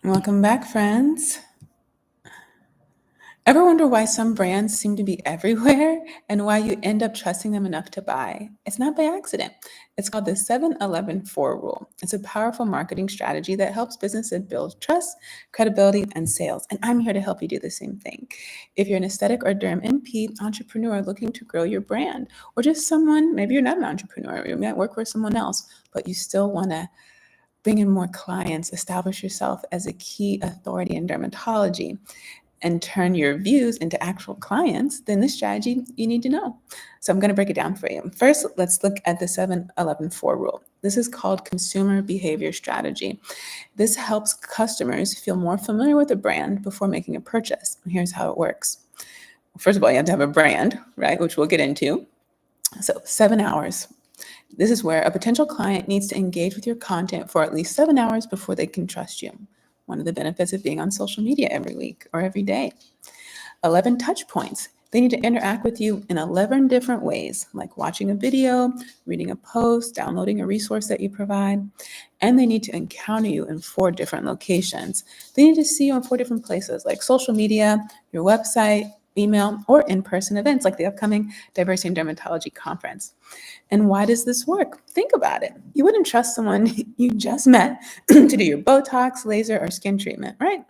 Welcome back, friends. Ever wonder why some brands seem to be everywhere and why you end up trusting them enough to buy? It's not by accident. It's called the 7-11-4 rule. It's a powerful marketing strategy that helps businesses build trust, credibility, and sales. And I'm here to help you do the same thing. If you're an aesthetic or derm NP entrepreneur looking to grow your brand, or just someone, maybe you're not an entrepreneur, you might work for someone else, but you still want to bring in more clients, establish yourself as a key authority in dermatology, and turn your views into actual clients, then this strategy you need to know. So I'm going to break it down for you. First, let's look at the 7-11-4 rule. This is called consumer behavior strategy. This helps customers feel more familiar with a brand before making a purchase. And here's how it works. First of all, you have to have a brand, right, which we'll get into. So 7 hours. This is where a potential client needs to engage with your content for at least 7 hours before they can trust you. One of the benefits of being on social media every week or every day. 11 touch points. They need to interact with you in 11 different ways, like watching a video, reading a post, downloading a resource that you provide, and they need to encounter you in 4 different locations. They need to see you in 4 different places, like social media, your website, email, or in-person events like the upcoming Diversity in Dermatology conference. And why does this work? Think about it. You wouldn't trust someone you just met to do your Botox, laser, or skin treatment, right?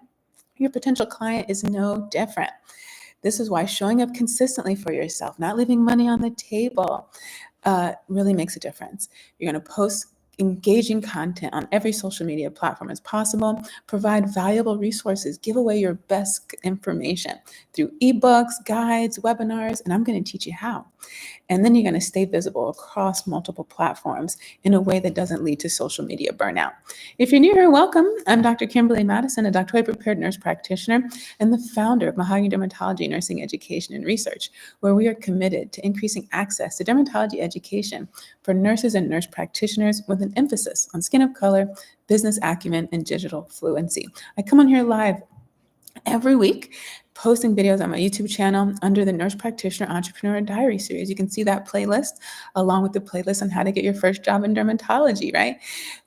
Your potential client is no different. This is why showing up consistently for yourself, not leaving money on the table, really makes a difference. You're going to post engaging content on every social media platform as possible, provide valuable resources, give away your best information through ebooks, guides, webinars, and I'm going to teach you how. And then you're going to stay visible across multiple platforms in a way that doesn't lead to social media burnout. If you're new here, welcome. I'm Dr. Kimberly Madison, a doctorally prepared nurse practitioner and the founder of Mahogany Dermatology Nursing Education and Research, where we are committed to increasing access to dermatology education for nurses and nurse practitioners with an emphasis on skin of color, business acumen, and digital fluency. I come on here live every week, posting videos on my YouTube channel under the Nurse Practitioner Entrepreneur Diary series. You can see that playlist along with the playlist on how to get your first job in dermatology, right?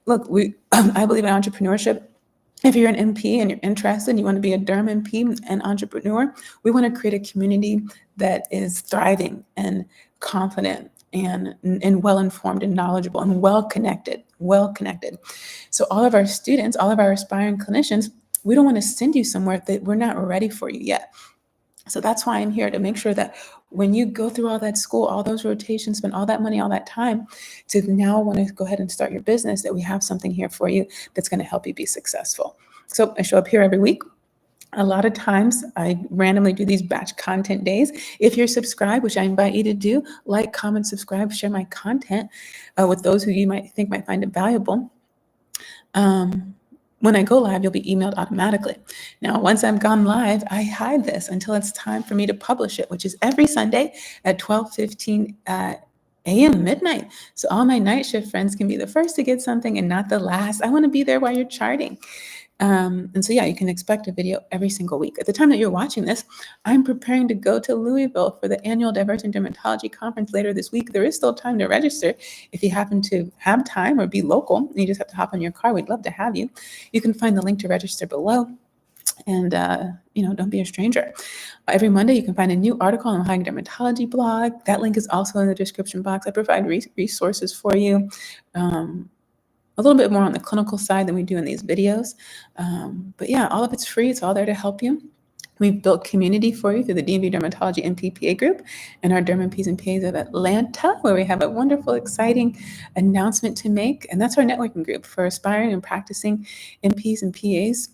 Look, I believe in entrepreneurship. If you're an NP and you're interested and you want to be a derm NP and entrepreneur, we want to create a community that is thriving and confident and well-informed and knowledgeable and well-connected. So all of our students, all of our aspiring clinicians, we don't want to send you somewhere that we're not ready for you yet. So that's why I'm here, to make sure that when you go through all that school, all those rotations, spend all that money, all that time, to now want to go ahead and start your business, that we have something here for you that's going to help you be successful. So I show up here every week. A lot of times I randomly do these batch content days. If you're subscribed, which I invite you to do, like, comment, subscribe, share my content with those who you might find it valuable. When I go live, you'll be emailed automatically. Now, once I'm gone live, I hide this until it's time for me to publish it, which is every Sunday at 12:15 a.m. midnight. So all my night shift friends can be the first to get something and not the last. I want to be there while you're charting. And so, yeah, you can expect a video every single week. At the time that you're watching this, I'm preparing to go to Louisville for the annual Diversity in Dermatology conference later this week. There is still time to register if you happen to have time or be local. You just have to hop on your car. We'd love to have you. You can find the link to register below. And, don't be a stranger. Every Monday, you can find a new article on the Mahogany Dermatology blog. That link is also in the description box. I provide resources for you. A little bit more on the clinical side than we do in these videos. But yeah, all of it's free. It's all there to help you. We've built community for you through the DMV Dermatology MPPA group and our Derm MPs and PAs of Atlanta, where we have a wonderful, exciting announcement to make. And that's our networking group for aspiring and practicing MPs and PAs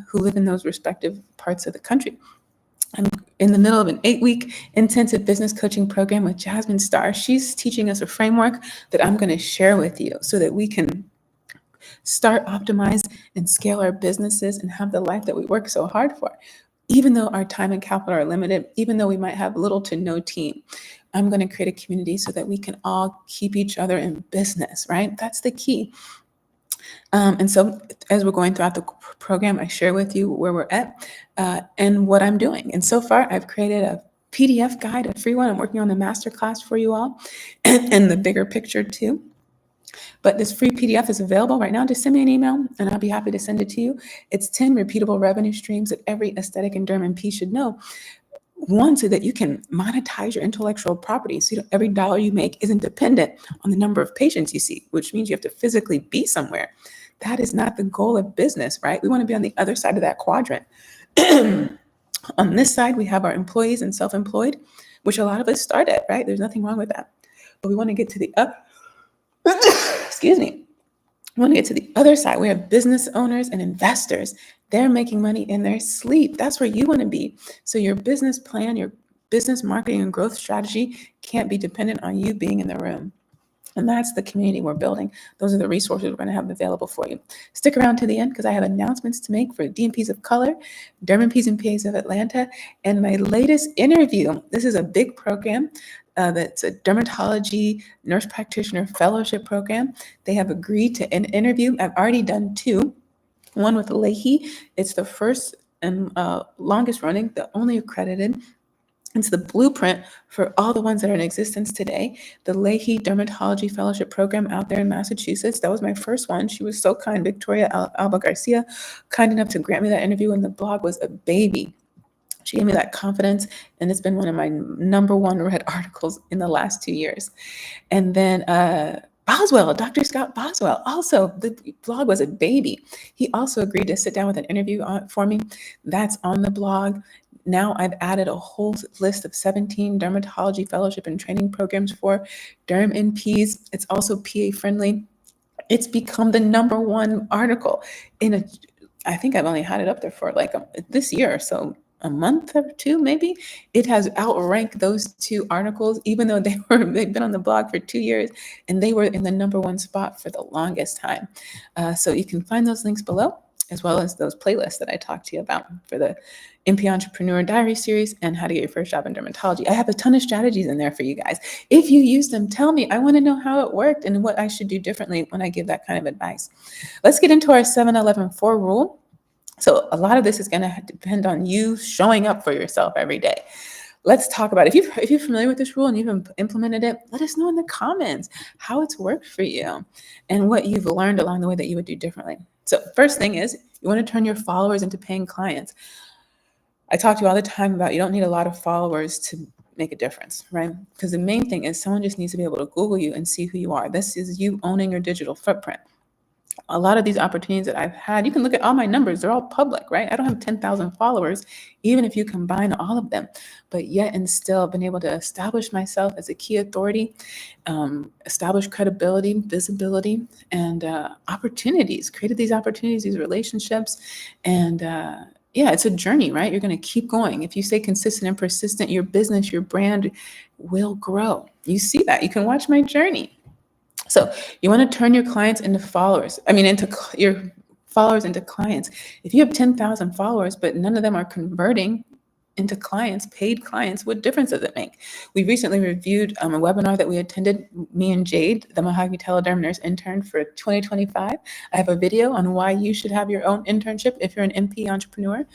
who live in those respective parts of the country. I'm in the middle of an 8-week intensive business coaching program with Jasmine Starr. She's teaching us a framework that I'm going to share with you so that we can start, optimize, and scale our businesses and have the life that we work so hard for. Even though our time and capital are limited, even though we might have little to no team, I'm going to create a community so that we can all keep each other in business, right? That's the key. And so as we're going throughout the program, I share with you where we're at and what I'm doing. And so far, I've created a PDF guide, a free one. I'm working on the masterclass for you all and the bigger picture too. But this free PDF is available right now. Just send me an email and I'll be happy to send it to you. It's 10 repeatable revenue streams that every aesthetic and derm NP should know. One, so that you can monetize your intellectual property. So every dollar you make isn't dependent on the number of patients you see, which means you have to physically be somewhere. That is not the goal of business, right? We want to be on the other side of that quadrant. On this side, we have our employees and self-employed, which a lot of us start at, right? There's nothing wrong with that. But we want to get to the other, excuse me. We want to get to the other side. We have business owners and investors. They're making money in their sleep. That's where you want to be. So your business plan, your business marketing and growth strategy can't be dependent on you being in the room. And that's the community we're building. Those are the resources we're going to have available for you. Stick around to the end because I have announcements to make for DMPs of Color, Derm and PAs of Atlanta, and my latest interview. This is a big program. That's a dermatology nurse practitioner fellowship program. They have agreed to an interview. I've already done two. One with Leahy. It's the first and longest running, the only accredited. It's the blueprint for all the ones that are in existence today. The Leahy Dermatology Fellowship Program out there in Massachusetts. That was my first one. She was so kind, Victoria Alba Garcia, kind enough to grant me that interview, and the blog was a baby. She gave me that confidence, and it's been one of my number one read articles in the last 2 years. And then Boswell, Dr. Scott Boswell, also, the blog was a baby. He also agreed to sit down with an interview for me. That's on the blog. Now I've added a whole list of 17 dermatology fellowship and training programs for derm NPs. It's also PA friendly. It's become the number one article in a, I think I've only had it up there for like this year or so, a month or two maybe. It has outranked those two articles, even though they've been on the blog for 2 years, and they were in the number one spot for the longest time. So you can find those links below, as well as those playlists that I talked to you about for the NP Entrepreneur Diary series and how to get your first job in dermatology. I have a ton of strategies in there for you guys. If you use them, tell me. I want to know how it worked and what I should do differently when I give that kind of advice. Let's get into our 7-11-4 rule. So a lot of this is going to depend on you showing up for yourself every day. Let's talk about it. If you're familiar with this rule and you've implemented it, let us know in the comments how it's worked for you and what you've learned along the way that you would do differently. So first thing is you want to turn your followers into paying clients. I talk to you all the time about you don't need a lot of followers to make a difference, right? Because the main thing is someone just needs to be able to Google you and see who you are. This is you owning your digital footprint. A lot of these opportunities that I've had, you can look at all my numbers, they're all public, right? I don't have 10,000 followers, even if you combine all of them, but yet and still been able to establish myself as a key authority, establish credibility, visibility, and opportunities, created these opportunities, these relationships, and yeah, it's a journey, right? You're going to keep going. If you stay consistent and persistent, your business, your brand will grow. You see that. You can watch my journey. So you want to turn your clients into followers. Into your followers into clients. If you have 10,000 followers, but none of them are converting into clients, paid clients, what difference does it make? We recently reviewed a webinar that we attended, me and Jade, the Mahogany Telederm Nurse intern for 2025. I have a video on why you should have your own internship if you're an NP entrepreneur.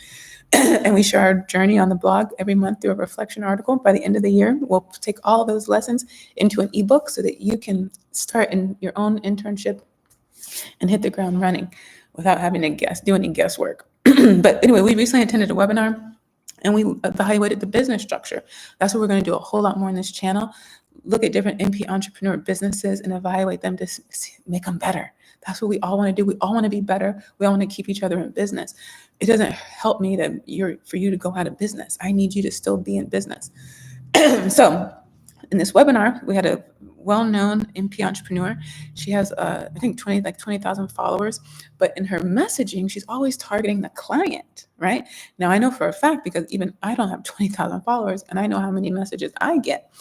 And we share our journey on the blog every month through a reflection article. By the end of the year, we'll take all of those lessons into an ebook so that you can start in your own internship and hit the ground running without having to do any guesswork. But anyway, we recently attended a webinar and we evaluated the business structure. That's what we're going to do a whole lot more in this channel. Look at different NP entrepreneur businesses and evaluate them to make them better. That's what we all want to do. We all want to be better. We all want to keep each other in business. It doesn't help me for you to go out of business. I need you to still be in business. So in this webinar, we had a well-known NP entrepreneur. She has, I think 20,000 followers, but in her messaging, she's always targeting the client, right? Now I know for a fact, because even I don't have 20,000 followers and I know how many messages I get,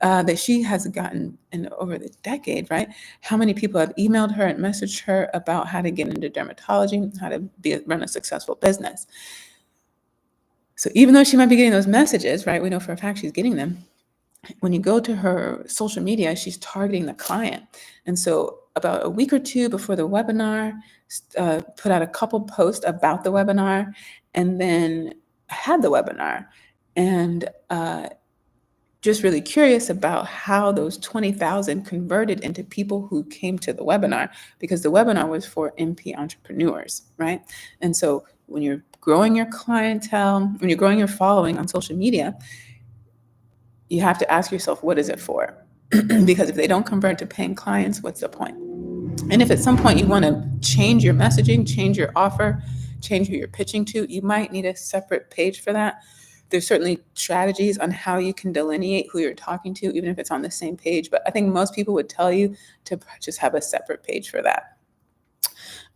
that she has gotten over the decade, right? How many people have emailed her and messaged her about how to get into dermatology, how to run a successful business. So even though she might be getting those messages, right? We know for a fact she's getting them. When you go to her social media, she's targeting the client. And so about a week or two before the webinar, put out a couple posts about the webinar, and then had the webinar. And just really curious about how those 20,000 converted into people who came to the webinar, because the webinar was for MP entrepreneurs, right? And so when you're growing your clientele, when you're growing your following on social media, you have to ask yourself, what is it for? Because if they don't convert to paying clients, what's the point? And if at some point you want to change your messaging, change your offer, change who you're pitching to, you might need a separate page for that. There's certainly strategies on how you can delineate who you're talking to, even if it's on the same page. But I think most people would tell you to just have a separate page for that.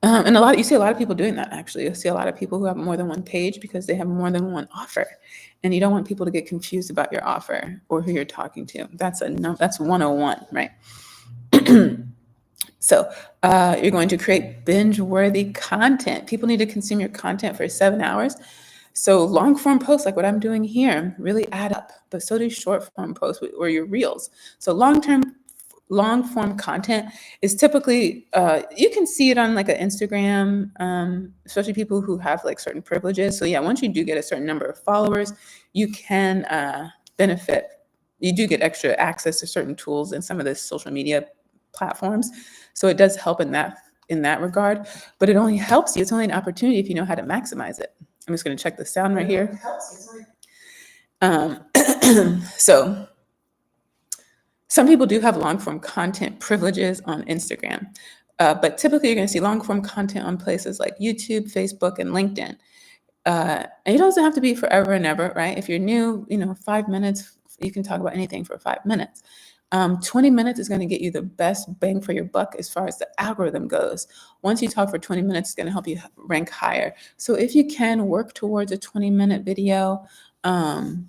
And you see a lot of people doing that, actually. You see a lot of people who have more than one page because they have more than one offer. And you don't want people to get confused about your offer or who you're talking to. That's 101, right? So you're going to create binge-worthy content. People need to consume your content for 7 hours. So long form posts like what I'm doing here really add up, but so do short form posts or your reels. So long form content is typically, you can see it on like an Instagram, especially people who have like certain privileges. So yeah, once you do get a certain number of followers, you can benefit. You do get extra access to certain tools in some of the social media platforms. So it does help in that regard, but it only helps you. It's only an opportunity if you know how to maximize it. I'm just going to check the sound right here. So some people do have long form content privileges on Instagram, but typically you're going to see long form content on places like YouTube, Facebook, and LinkedIn. And it doesn't have to be forever and ever, right? If you're new, 5 minutes, you can talk about anything for 5 minutes. 20 minutes is going to get you the best bang for your buck as far as the algorithm goes. Once you talk for 20 minutes, it's going to help you rank higher. So if you can work towards a 20-minute video, and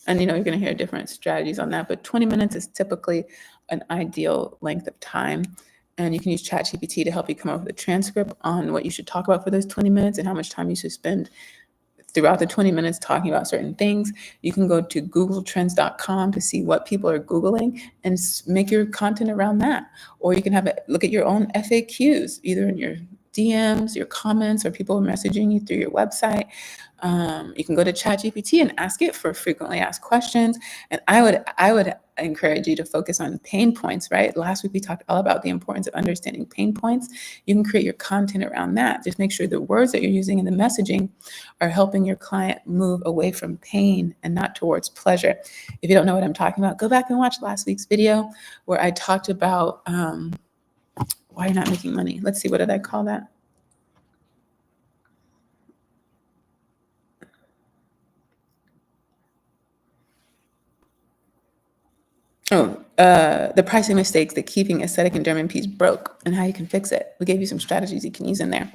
you're going to hear different strategies on that, but 20 minutes is typically an ideal length of time. And you can use ChatGPT to help you come up with a transcript on what you should talk about for those 20 minutes and how much time you should spend throughout the 20 minutes talking about certain things. You can go to googletrends.com to see what people are Googling and make your content around that. Or you can look at your own FAQs, either in your DMs, your comments, or people messaging you through your website. You can go to ChatGPT and ask it for frequently asked questions. And I would encourage you to focus on pain points, right? Last week we talked all about the importance of understanding pain points. You can create your content around that. Just make sure the words that you're using in the messaging are helping your client move away from pain and not towards pleasure. If you don't know what I'm talking about, go back and watch last week's video where I talked about why you're not making money. Let's see, what did I call that? The pricing mistakes that keeping aesthetic and derm piece broke and how you can fix it. We gave you some strategies you can use in there.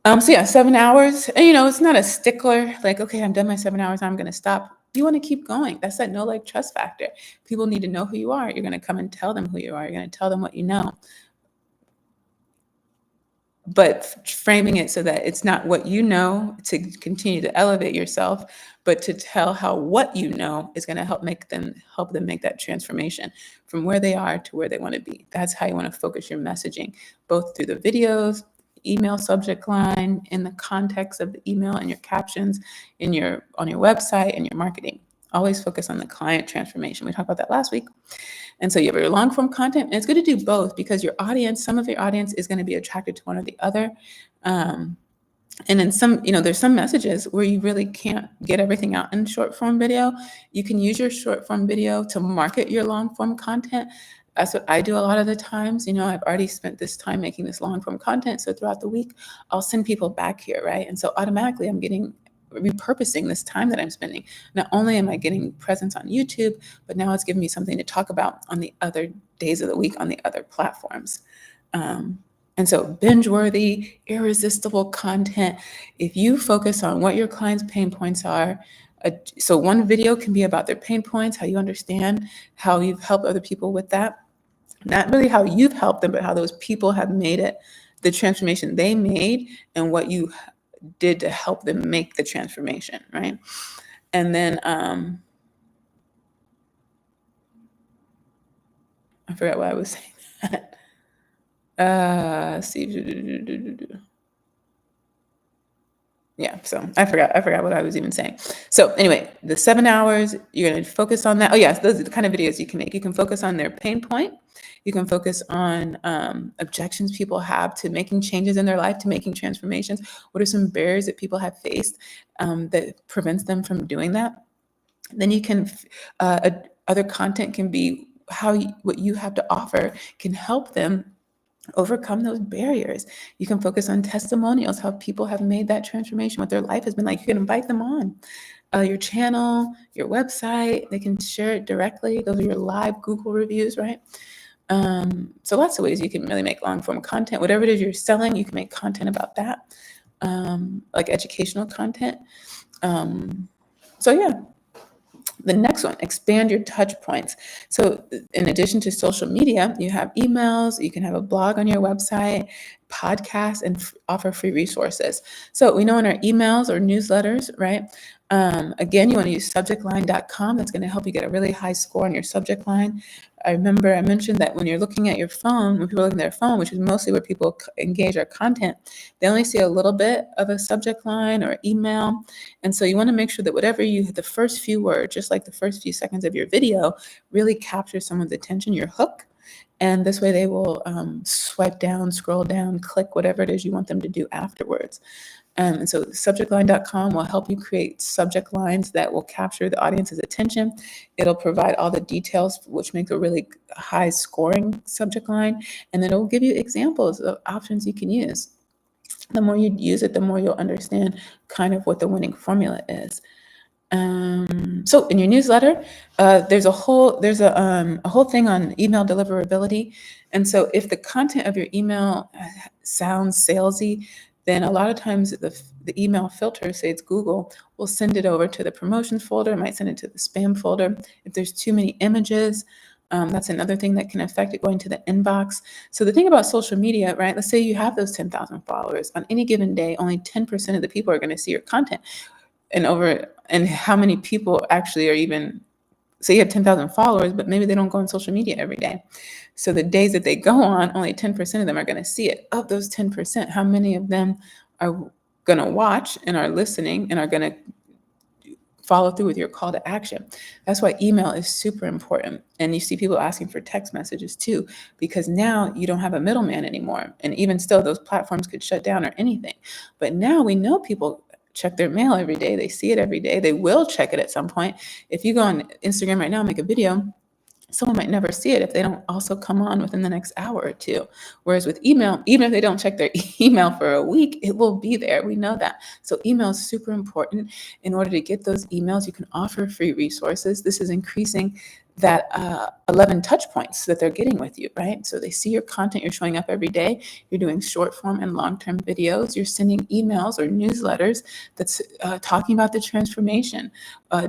So yeah, 7 hours. And it's not a stickler, like, okay, I'm done my 7 hours, I'm going to stop. You want to keep going. That's that know, like, trust factor. People need to know who you are. You're going to come and tell them who you are. You're going to tell them what you know. But framing it so that it's not what you know to continue to elevate yourself, but to tell how what you know is going to help them make that transformation from where they are to where they want to be. That's how you want to focus your messaging, both through the videos, email subject line, in the context of the email and your captions, on your website and your marketing. Always focus on the client transformation. We talked about that last week. And so you have your long form content, and it's good to do both because some of your audience is going to be attracted to one or the other. And then there's some messages where you really can't get everything out in short form video. You can use your short form video to market your long form content. That's what I do a lot of the times. I've already spent this time making this long form content. So throughout the week, I'll send people back here, right? And so automatically I'm repurposing this time that I'm spending. Not only am I getting presence on YouTube, but now it's giving me something to talk about on the other days of the week on the other platforms. And so binge-worthy, irresistible content, if you focus on what your clients' pain points are, so one video can be about their pain points, how you understand, how you've helped other people with that. Not really how you've helped them, but how those people have made it, the transformation they made, and what you did to help them make the transformation, right? And then I forgot why I was saying that. Let's see. Yeah, so I forgot what I was even saying. So anyway, the 7 hours, you're gonna focus on that. Oh yes, those are the kind of videos you can make. You can focus on their pain point. You can focus on objections people have to making changes in their life, to making transformations. What are some barriers that people have faced that prevents them from doing that? Then you can, other content can be what you have to offer can help them overcome those barriers. You can focus on testimonials, how people have made that transformation, what their life has been like. You can invite them on your channel, your website. They can share it directly. Those are your live Google reviews, right? So lots of ways you can really make long form content. Whatever it is you're selling, you can make content about that, like educational content. So yeah, the next one, expand your touch points. So in addition to social media, you have emails, you can have a blog on your website, podcasts, and offer free resources. So we know in our emails or newsletters, right? Again, you want to use subjectline.com. That's going to help you get a really high score on your subject line. I remember I mentioned that when you're looking at your phone, when people are looking at their phone, which is mostly where people engage our content, they only see a little bit of a subject line or email. And so you want to make sure that whatever the first few words, just like the first few seconds of your video, really capture someone's attention, your hook. And this way they will swipe down, scroll down, click whatever it is you want them to do afterwards. And so subjectline.com will help you create subject lines that will capture the audience's attention. It'll provide all the details, which make a really high scoring subject line. And then it'll give you examples of options you can use. The more you use it, the more you'll understand kind of what the winning formula is. So in your newsletter, there's a whole thing on email deliverability. And so if the content of your email sounds salesy, then a lot of times the email filter, say it's Google, will send it over to the promotions folder. It might send it to the spam folder. If there's too many images, that's another thing that can affect it going to the inbox. So the thing about social media, right? Let's say you have those 10,000 followers. On any given day, only 10% of the people are going to see your content. And how many people actually are even, say you have 10,000 followers, but maybe they don't go on social media every day. So the days that they go on, only 10% of them are going to see it. Of those 10%, how many of them are going to watch and are listening and are going to follow through with your call to action? That's why email is super important. And you see people asking for text messages too, because now you don't have a middleman anymore. And even still, those platforms could shut down or anything. But now we know people check their mail every day. They see it every day. They will check it at some point. If you go on Instagram right now and make a video, someone might never see it if they don't also come on within the next hour or two. Whereas with email, even if they don't check their email for a week, it will be there. We know that. So email is super important. In order to get those emails, you can offer free resources. This is increasing that 11 touch points that they're getting with you, right? So they see your content, you're showing up every day, you're doing short form and long-term videos, you're sending emails or newsletters that's talking about the transformation,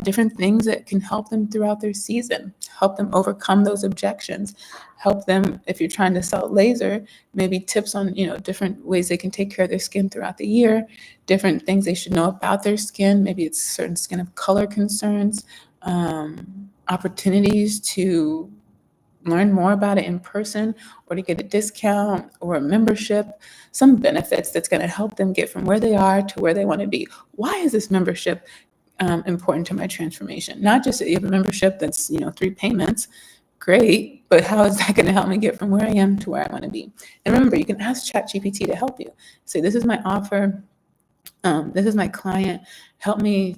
different things that can help them throughout their season, help them overcome those objections, help them, if you're trying to sell laser, maybe tips on, different ways they can take care of their skin throughout the year, different things they should know about their skin. Maybe it's certain skin of color concerns, opportunities to learn more about it in person or to get a discount or a membership, some benefits that's going to help them get from where they are to where they want to be. Why is this membership important to my transformation? Not just that you have a membership that's 3 payments, great, but how is that going to help me get from where I am to where I want to be? And remember, you can ask ChatGPT to help you. Say, this is my offer, this is my client, help me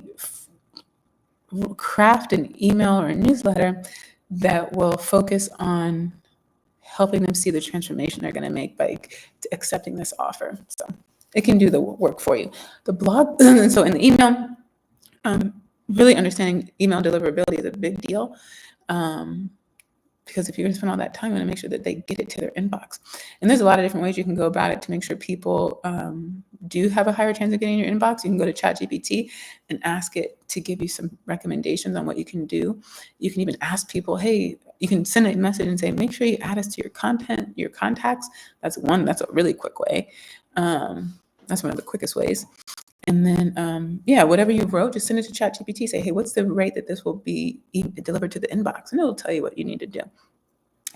craft an email or a newsletter that will focus on helping them see the transformation they're going to make by accepting this offer. So it can do the work for you. The blog, so in the email, really understanding email deliverability is a big deal. Because if you're going to spend all that time, you want to make sure that they get it to their inbox. And there's a lot of different ways you can go about it to make sure people do have a higher chance of getting in your inbox. You can go to ChatGPT and ask it to give you some recommendations on what you can do. You can even ask people, hey, you can send a message and say, make sure you add us to your content, your contacts. That's a really quick way. That's one of the quickest ways. And then, whatever you wrote, just send it to ChatGPT. Say, hey, what's the rate that this will be delivered to the inbox? And it'll tell you what you need to do.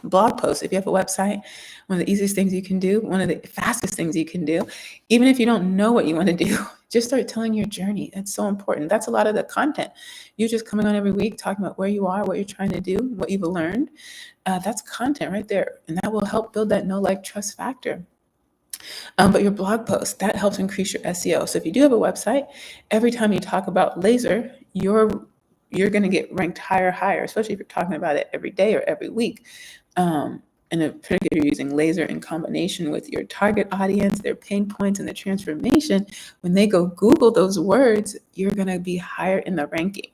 Blog posts. If you have a website, one of the easiest things you can do, one of the fastest things you can do, even if you don't know what you want to do, just start telling your journey. That's so important. That's a lot of the content. You're just coming on every week talking about where you are, what you're trying to do, what you've learned. That's content right there. And that will help build that know, like, trust factor. But your blog post, that helps increase your SEO. So if you do have a website, every time you talk about laser, you're going to get ranked higher, especially if you're talking about it every day or every week. And in particular, you're using laser in combination with your target audience, their pain points, and the transformation. When they go Google those words, you're going to be higher in the ranking.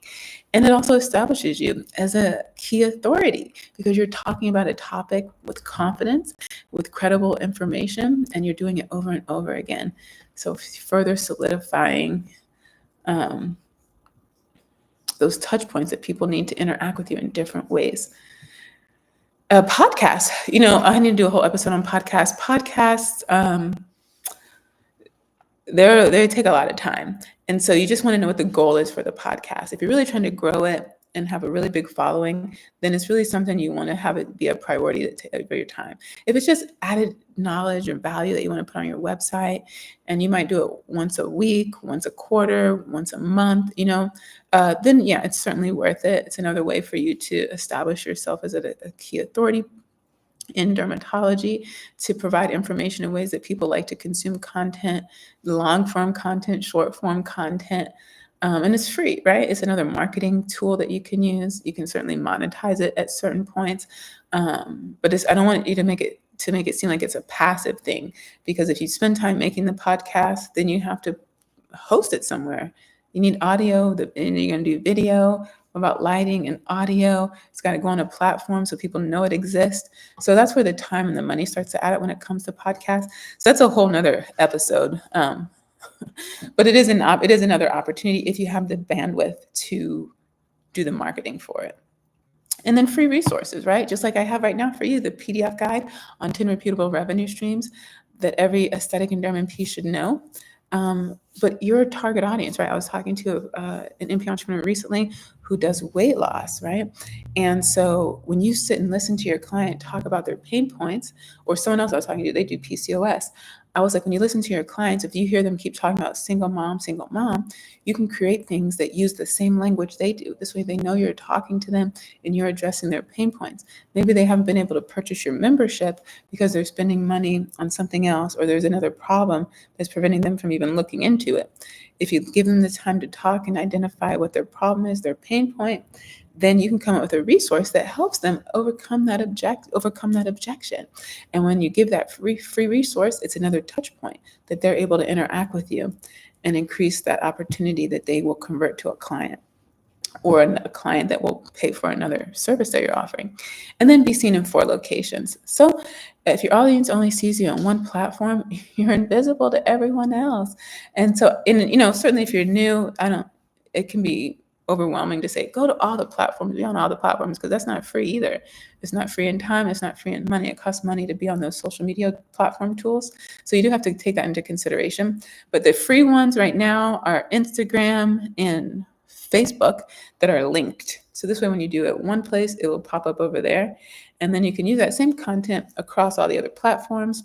And it also establishes you as a key authority because you're talking about a topic with confidence, with credible information, and you're doing it over and over again. So further solidifying those touch points that people need to interact with you in different ways. Podcasts, I need to do a whole episode on podcasts. Podcasts, they take a lot of time. And so you just want to know what the goal is for the podcast. If you're really trying to grow it and have a really big following, then it's really something you want to have it be a priority for your time. If it's just added knowledge or value that you want to put on your website, and you might do it once a week, once a quarter, once a month, then yeah, it's certainly worth it. It's another way for you to establish yourself as a key authority in dermatology, to provide information in ways that people like to consume content, long form content, short form content. And it's free, right? It's another marketing tool that you can use. You can certainly monetize it at certain points. But I don't want you to make it seem like it's a passive thing, because if you spend time making the podcast, then you have to host it somewhere. You need audio, and you're going to do video. About lighting and audio? It's got to go on a platform so people know it exists. So that's where the time and the money starts to add up when it comes to podcasts. So that's a whole nother episode. But it is another opportunity if you have the bandwidth to do the marketing for it. And then free resources, right? Just like I have right now for you, the PDF guide on 10 reputable revenue streams that every aesthetic and derm MP should know. But your target audience, right? I was talking to an MP entrepreneur recently who does weight loss, right? And so when you sit and listen to your client talk about their pain points, or someone else I was talking to, they do PCOS. I was like, when you listen to your clients, if you hear them keep talking about single mom, you can create things that use the same language they do. This way they know you're talking to them and you're addressing their pain points. Maybe they haven't been able to purchase your membership because they're spending money on something else, or there's another problem that's preventing them from even looking into it. If you give them the time to talk and identify what their problem is, their pain point, then you can come up with a resource that helps them overcome that objection. And when you give that free resource, it's another touch point that they're able to interact with you and increase that opportunity that they will convert to a client, or a client that will pay for another service that you're offering. And then be seen in 4 locations. So if your audience only sees you on one platform, you're invisible to everyone else. And so, certainly if you're new, it can be overwhelming to say, go to all the platforms, be on all the platforms, because that's not free either. It's not free in time, it's not free in money. It costs money to be on those social media platform tools. So you do have to take that into consideration. But the free ones right now are Instagram and Facebook that are linked. So this way, when you do it one place, it will pop up over there. And then you can use that same content across all the other platforms,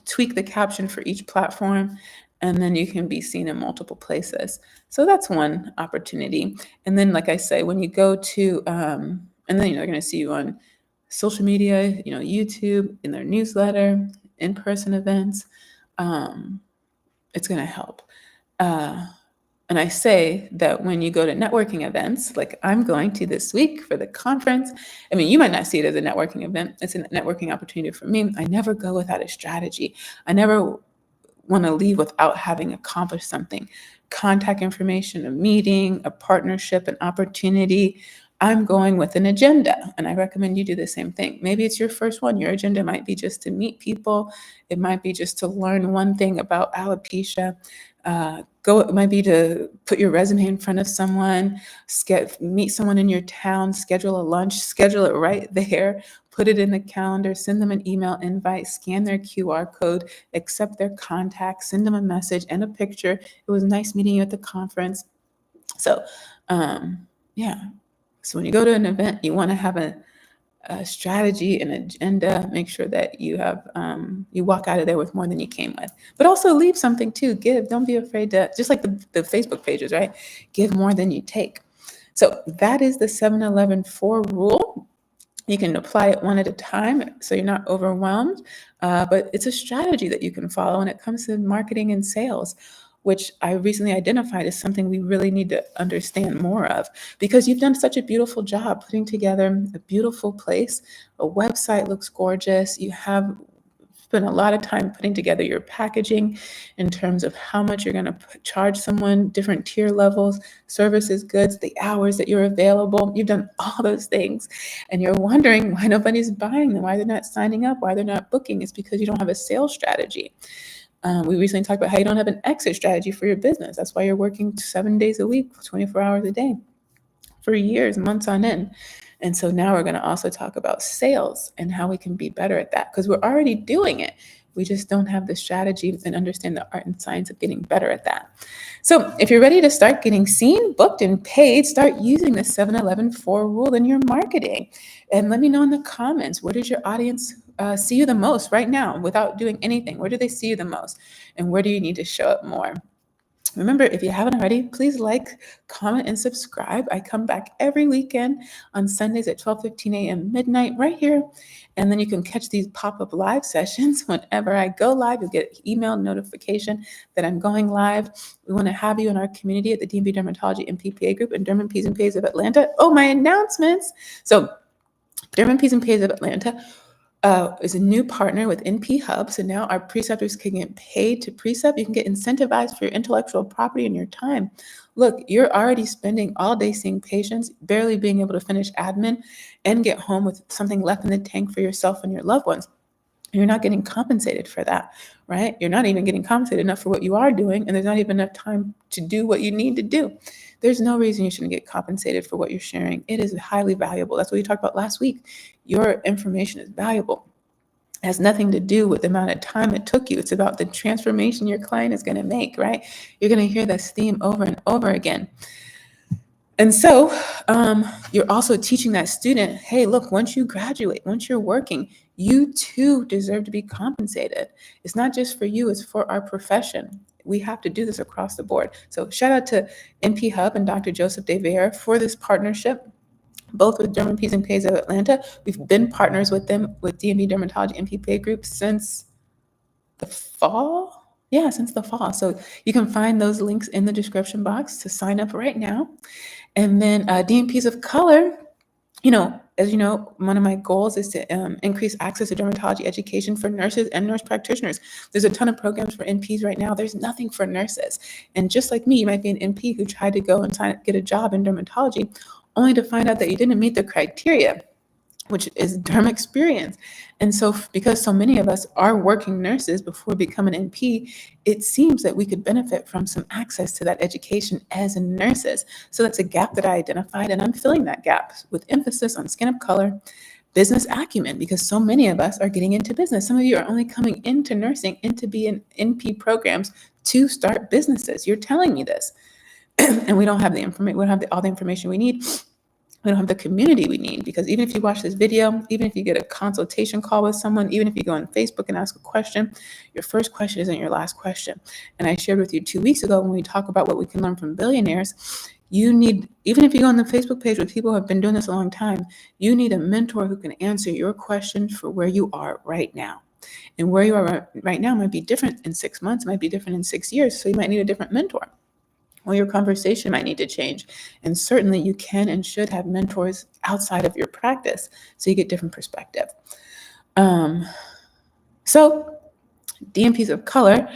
tweak the caption for each platform, and then you can be seen in multiple places. So that's one opportunity. And then, like I say, when you go to, and then they're going to see you on social media, YouTube, in their newsletter, in-person events. It's going to help. And I say that when you go to networking events, like I'm going to this week for the conference, I mean, you might not see it as a networking event. It's a networking opportunity for me. I never go without a strategy. I never want to leave without having accomplished something. Contact information, a meeting, a partnership, an opportunity. I'm going with an agenda, and I recommend you do the same thing. Maybe it's your first one. Your agenda might be just to meet people. It might be just to learn one thing about alopecia. It might be to put your resume in front of someone, meet someone in your town, schedule a lunch, schedule it right there, put it in the calendar, send them an email invite, scan their QR code, accept their contact, send them a message and a picture. It was nice meeting you at the conference. So, yeah. So when you go to an event, you want to have strategy and agenda. Make sure that you have you walk out of there with more than you came with, but also leave something too. Give. Don't be afraid to, just like the Facebook pages, right? Give more than you take. So that is the 7-11-4 rule. You can apply it one at a time so you're not overwhelmed, but it's a strategy that you can follow when it comes to marketing and sales, which I recently identified as something we really need to understand more of, because you've done such a beautiful job putting together a beautiful place. A website looks gorgeous. You have spent a lot of time putting together your packaging in terms of how much you're going to charge someone, different tier levels, services, goods, the hours that you're available. You've done all those things, and you're wondering why nobody's buying them, why they're not signing up, why they're not booking. It's because you don't have a sales strategy. We recently talked about how you don't have an exit strategy for your business. That's why you're working 7 days a week, 24 hours a day for years, months on end. And so now we're going to also talk about sales and how we can be better at that, because we're already doing it. We just don't have the strategy and understand the art and science of getting better at that. So if you're ready to start getting seen, booked, and paid, start using the 7-11-4 rule in your marketing. And let me know in the comments, where does your audience see you the most right now without doing anything? Where do they see you the most? And where do you need to show up more? Remember, if you haven't already, please like, comment, and subscribe. I come back every weekend on Sundays at 12:15 a.m. midnight right here. And then you can catch these pop-up live sessions whenever I go live. You'll get email notification that I'm going live. We want to have you in our community at the DMV Dermatology and PPA group and Derm P's and P's of Atlanta. Oh, my announcements. So Derm P's and P's of Atlanta is a new partner with NP Hub. So now our preceptors can get paid to precept. You can get incentivized for your intellectual property and your time. Look, you're already spending all day seeing patients, barely being able to finish admin and get home with something left in the tank for yourself and your loved ones. You're not getting compensated for that, right? You're not even getting compensated enough for what you are doing, and there's not even enough time to do what you need to do. There's no reason you shouldn't get compensated for what you're sharing. It is highly valuable. That's what we talked about last week. Your information is valuable. It has nothing to do with the amount of time it took you. It's about the transformation your client is going to make, right? You're going to hear this theme over and over again. And so you're also teaching that student, hey, look, once you graduate, once you're working, you too deserve to be compensated. It's not just for you, it's for our profession. We have to do this across the board. So shout out to NP Hub and Dr. Joseph DeVere for this partnership, both with Derm P's and P's of Atlanta. We've been partners with them with DMV Dermatology and PPA Group since the fall. Yeah, since the fall. So you can find those links in the description box to sign up right now. And then DMPs of color, as you know, one of my goals is to increase access to dermatology education for nurses and nurse practitioners. There's a ton of programs for NPs right now. There's nothing for nurses. And just like me, you might be an NP who tried to go and get a job in dermatology, only to find out that you didn't meet the criteria, which is derm experience. And so because so many of us are working nurses before becoming an NP, it seems that we could benefit from some access to that education as nurses. So that's a gap that I identified, and I'm filling that gap with emphasis on skin of color, business acumen, because so many of us are getting into business. Some of you are only coming into nursing, into being NP programs to start businesses. You're telling me this. And we don't have the information, we don't have all the information we need. We don't have the community we need, because even if you watch this video, even if you get a consultation call with someone, even if you go on Facebook and ask a question, your first question isn't your last question. And I shared with you 2 weeks ago when we talk about what we can learn from billionaires, you need, even if you go on the Facebook page with people who have been doing this a long time, you need a mentor who can answer your question for where you are right now. And where you are right now might be different in 6 months, might be different in 6 years. So you might need a different mentor. Or your conversation might need to change. And certainly you can and should have mentors outside of your practice so you get different perspective. So DMPs of color,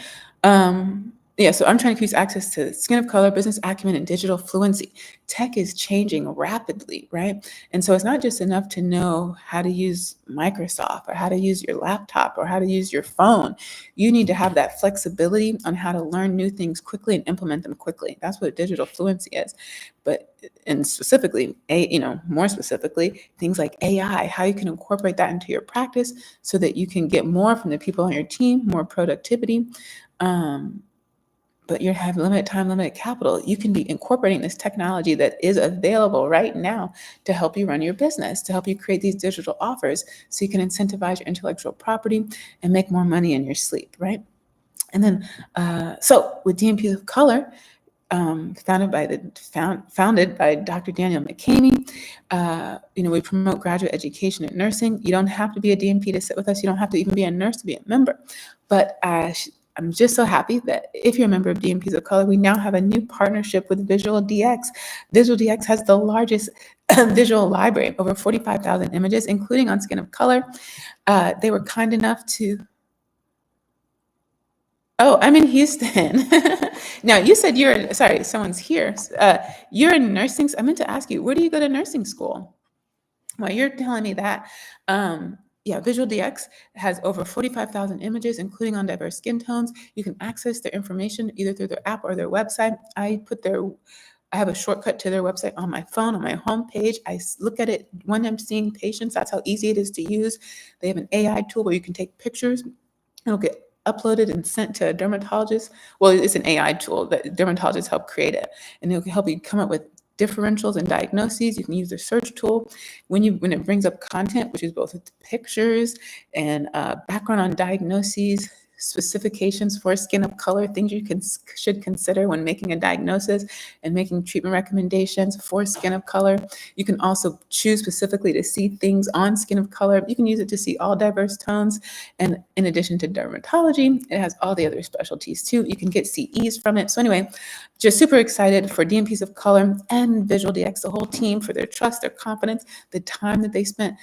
so I'm trying to increase access to skin of color, business acumen, and digital fluency. Tech is changing rapidly, right? And so it's not just enough to know how to use Microsoft or how to use your laptop or how to use your phone. You need to have that flexibility on how to learn new things quickly and implement them quickly. That's what digital fluency is. And specifically, more specifically, things like AI, how you can incorporate that into your practice so that you can get more from the people on your team, more productivity, but you have limited time, limited capital, you can be incorporating this technology that is available right now to help you run your business, to help you create these digital offers so you can incentivize your intellectual property and make more money in your sleep, right? And then, so with DMPs of Color, founded by Dr. Daniel McCamey. We promote graduate education in nursing. You don't have to be a DMP to sit with us. You don't have to even be a nurse to be a member. But I'm just so happy that if you're a member of DMPs of Color, we now have a new partnership with Visual DX. Visual DX has the largest visual library, over 45,000 images, including on Skin of Color. They were kind enough to. Oh, I'm in Houston. Now, you said sorry, someone's here. You're in nursing. I meant to ask you, where do you go to nursing school? Well, you're telling me that. Yeah, Visual DX has over 45,000 images, including on diverse skin tones. You can access their information either through their app or their website. I have a shortcut to their website on my phone, on my homepage. I look at it when I'm seeing patients. That's how easy it is to use. They have an AI tool where you can take pictures. It'll get uploaded and sent to a dermatologist. Well, it's an AI tool that dermatologists help create it, and it'll help you come up with differentials and diagnoses. You can use the search tool when it brings up content, which is both pictures and background on diagnoses, specifications for skin of color, things you should consider when making a diagnosis and making treatment recommendations for skin of color. You can also choose specifically to see things on skin of color. You can use it to see all diverse tones. And in addition to dermatology, it has all the other specialties too. You can get CEs from it. So anyway, just super excited for DMPs of Color and Visual DX, the whole team, for their trust, their confidence, the time that they spent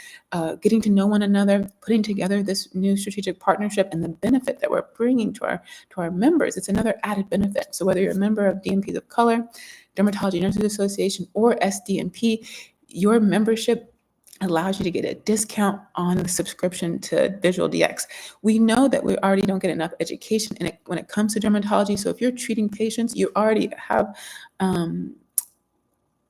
getting to know one another, putting together this new strategic partnership, and the benefit that we're bringing to our members. It's another added benefit. So whether you're a member of DMPs of Color, Dermatology Nurses Association, or SDNP, your membership allows you to get a discount on the subscription to Visual DX. We know that we already don't get enough education in it when it comes to dermatology. So if you're treating patients, you already have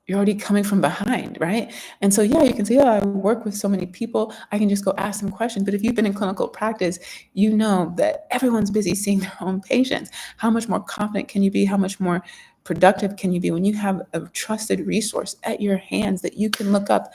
you're already coming from behind, right? And so, yeah, you can say, oh, I work with so many people, I can just go ask them questions. But if you've been in clinical practice, you know that everyone's busy seeing their own patients. How much more confident can you be? How much more productive can you be when you have a trusted resource at your hands that you can look up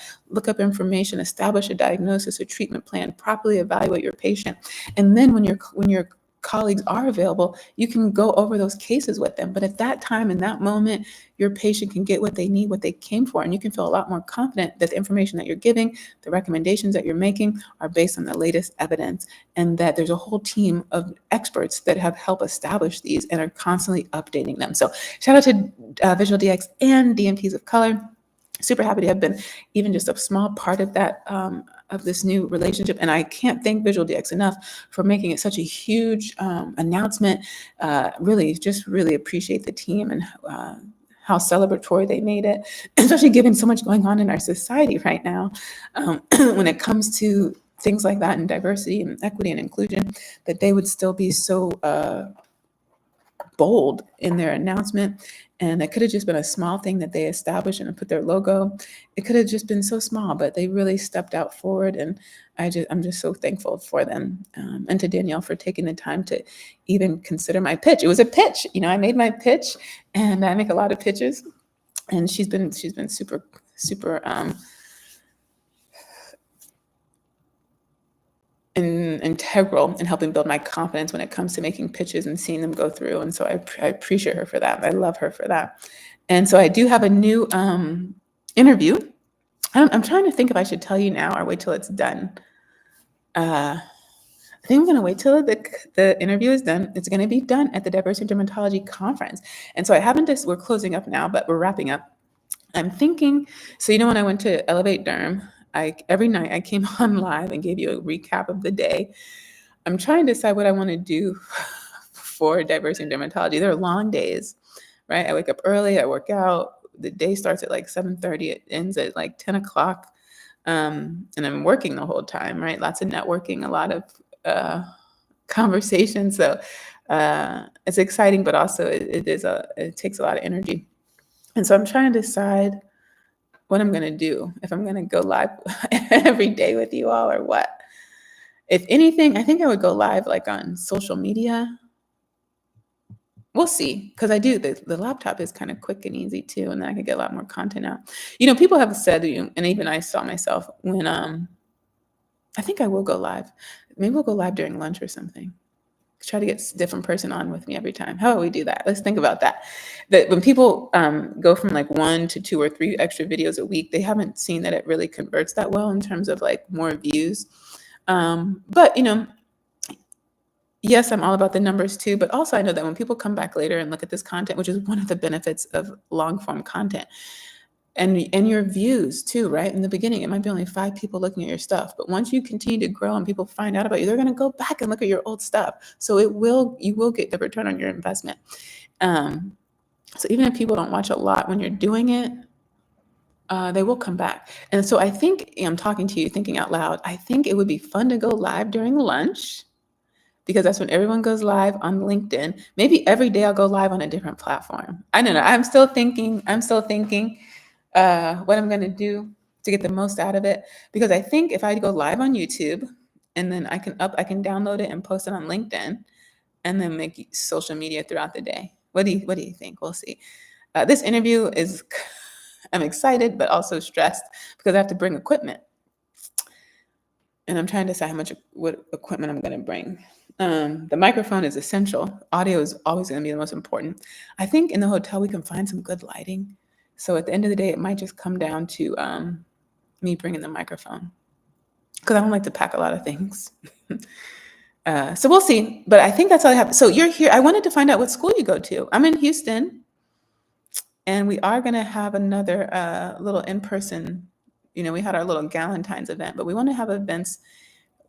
information, establish a diagnosis, a treatment plan, properly evaluate your patient. And then when your colleagues are available, you can go over those cases with them. But at that time, in that moment, your patient can get what they need, what they came for, and you can feel a lot more confident that the information that you're giving, the recommendations that you're making, are based on the latest evidence, and that there's a whole team of experts that have helped establish these and are constantly updating them. So shout out to Visual DX and DMPs of Color. Super happy to have been even just a small part of that, of this new relationship. And I can't thank Visual DX enough for making it such a huge announcement. Really appreciate the team and how celebratory they made it, especially given so much going on in our society right now when it comes to things like that, and diversity and equity and inclusion, that they would still be so bold in their announcement. And it could have just been a small thing that they established and put their logo. It could have just been so small, but they really stepped out forward. And I'm just so thankful for them. And to Danielle for taking the time to even consider my pitch. It was a pitch. I made my pitch, and I make a lot of pitches. And she's been super, super integral in helping build my confidence when it comes to making pitches and seeing them go through. And so I appreciate her for that. I love her for that. And so I do have a new interview. I'm trying to think if I should tell you now or wait till it's done. I think I'm going to wait till the interview is done. It's going to be done at the Diversity Dermatology Conference. And so we're closing up now, but we're wrapping up. I'm thinking, so when I went to Elevate Derm, every night I came on live and gave you a recap of the day. I'm trying to decide what I want to do for diversity in dermatology. They're long days, right? I wake up early, I work out. The day starts at like 7:30, it ends at like 10 o'clock. And I'm working the whole time, right? Lots of networking, a lot of conversations. So it's exciting, but also it takes a lot of energy. And so I'm trying to decide what I'm going to do, if I'm going to go live every day with you all or what. If anything, I think I would go live like on social media. We'll see, because I do the laptop is kind of quick and easy too, and then I could get a lot more content out. People have said, and even I saw myself when I think I will go live. Maybe we'll go live during lunch or something. Try to get a different person on with me every time. How about we do that? Let's think about that. That when people go from like 1 to 2 or 3 extra videos a week, they haven't seen that it really converts that well in terms of like more views. But yes, I'm all about the numbers too, but also I know that when people come back later and look at this content, which is one of the benefits of long form content, and your views too, right? In the beginning, it might be only 5 people looking at your stuff, but once you continue to grow and people find out about you, they're going to go back and look at your old stuff. So you will get the return on your investment. So even if people don't watch a lot when you're doing it, they will come back. And so I think I'm talking to you, thinking out loud. I think it would be fun to go live during lunch, because that's when everyone goes live on LinkedIn. Maybe every day I'll go live on a different platform. I don't know. I'm still thinking what I'm going to do to get the most out of it. Because I think if I go live on YouTube and then I can download it and post it on LinkedIn and then make social media throughout the day. What do you think? We'll see. This interview is, I'm excited, but also stressed because I have to bring equipment. And I'm trying to decide what equipment I'm going to bring. The microphone is essential. Audio is always going to be the most important. I think in the hotel we can find some good lighting. So at the end of the day, it might just come down to me bringing the microphone, because I don't like to pack a lot of things. So we'll see. But I think that's all I have. So you're here. I wanted to find out what school you go to. I'm in Houston, and we are going to have another little in-person. We had our little Galentine's event, but we want to have events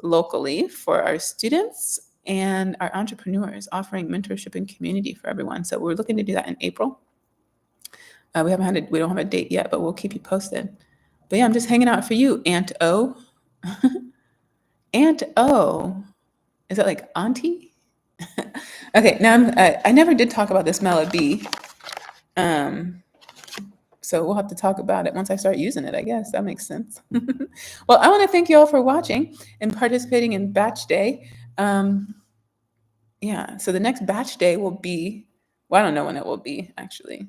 locally for our students and our entrepreneurs, offering mentorship and community for everyone. So we're looking to do that in April. We don't have a date yet, but we'll keep you posted. But yeah, I'm just hanging out for you, Aunt O. Aunt O. Is that like auntie? Okay, now I never did talk about the smell of bee. So we'll have to talk about it once I start using it, I guess. That makes sense. Well, I want to thank you all for watching and participating in Batch Day. Yeah, so the next Batch Day will be, well, I don't know when it will be, actually.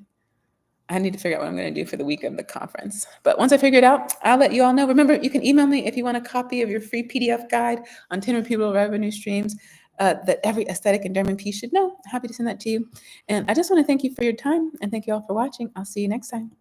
I need to figure out what I'm going to do for the week of the conference. But once I figure it out, I'll let you all know. Remember, you can email me if you want a copy of your free PDF guide on 10 repeatable revenue streams that every aesthetic and derm should know. Happy to send that to you. And I just want to thank you for your time and thank you all for watching. I'll see you next time.